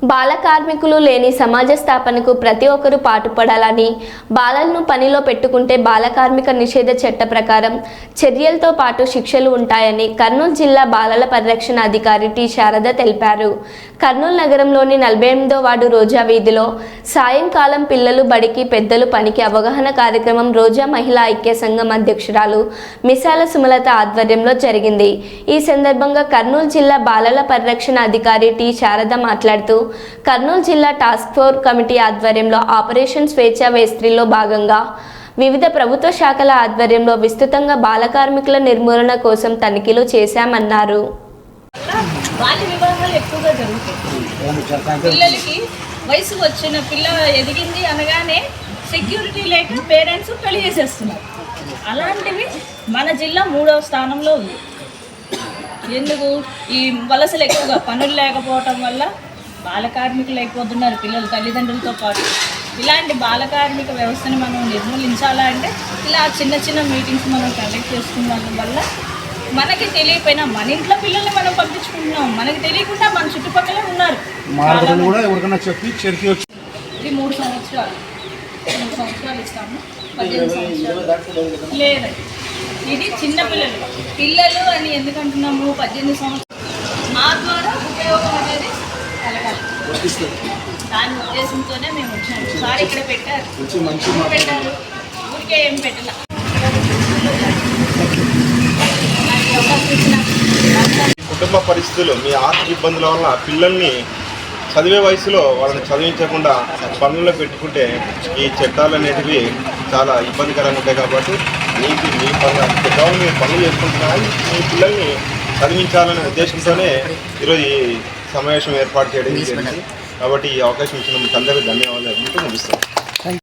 బాల కార్మికులు లేని సమాజ స్థాపనకు ప్రతి ఒక్కరూ పాటుపడాలని, బాలలను పనిలో పెట్టుకుంటే బాల కార్మిక నిషేధ చట్ట ప్రకారం చర్యలతో పాటు శిక్షలు ఉంటాయని కర్నూలు జిల్లా బాలల పరిరక్షణ అధికారి టి శారద తెలిపారు. కర్నూలు నగరంలోని 48వ వార్డు రోజా వీధిలో సాయంకాలం పిల్లలు బడికి పెద్దలు పనికి అవగాహన కార్యక్రమం రోజా మహిళా ఐక్య సంఘం అధ్యక్షురాలు మిసాల సుమలత ఆధ్వర్యంలో జరిగింది. ఈ సందర్భంగా కర్నూలు జిల్లా బాలల పరిరక్షణ అధికారి టి శారద మాట్లాడుతూ కర్నూలు జిల్లా టాస్క్ ఫోర్స్ కమిటీ ఆధ్వర్యంలో ఆపరేషన్ స్వేచ్ఛ వేస్త్రిలో భాగంగా వివిధ ప్రభుత్వ శాఖల ఆధ్వర్యంలో విస్తృతంగా బాల కార్మికుల నిర్మూలన కోసం తనిఖీలు చేశామన్నారు. పిల్లలకి వయసు వచ్చిన పిల్ల ఎదిగింది అనగానే సెక్యూరిటీ లేక పేరెంట్స్ పెళ్లి చేసేస్తున్నారు. అలాంటివి మన జిల్లా 3వ స్థానంలో ఉంది. ఎందుకు? ఈ వలసలు ఎక్కువగా పనులు లేకపోవటం వల్ల బాల కార్మికులు అయిపోతున్నారు పిల్లలు తల్లిదండ్రులతో పాటు. ఇలాంటి బాల కార్మిక వ్యవస్థని మనం నిర్మూలించాలంటే ఇలా చిన్న చిన్న మీటింగ్స్ మనం కండక్ట్ చేసుకున్న వల్ల మనకి తెలియకపోయినా మన ఇంట్లో పిల్లల్ని మనం పంపించుకుంటున్నాం, మనకి తెలియకుండా మన చుట్టుపక్కల ఉన్నారు. ఇది 3 సంవత్సరాలు ఇస్తాము, 18 సంవత్సరాలు లేదండి. ఇది చిన్న పిల్లలు అని ఎందుకంటున్నాము? 18 సంవత్సరాలు మా ద్వారా ఉపయోగం అనేది కలగాలి. దాని ఉద్దేశంతోనే మేము వచ్చాము. సార్ ఇక్కడ పెట్టారు, ఊరికే ఏం పెట్టాల. కుటుంబ పరిస్థితులు, మీ ఆర్థిక ఇబ్బందుల వల్ల పిల్లల్ని చదివే వయసులో వాళ్ళని చదివించకుండా పనుల్లో పెట్టుకుంటే ఈ చట్టాలు అనేటివి చాలా ఇబ్బందికరంగా ఉంటాయి. కాబట్టి మీ పెద్దవాళ్ళు మీరు పనులు చేసుకుంటున్నారు, మీ పిల్లల్ని చదివించాలనే ఉద్దేశంతోనే ఈరోజు ఈ సమావేశం ఏర్పాటు చేయడం జరిగింది. కాబట్టి ఈ అవకాశం ఇచ్చిన మీకు అందరికీ ధన్యవాదాలు.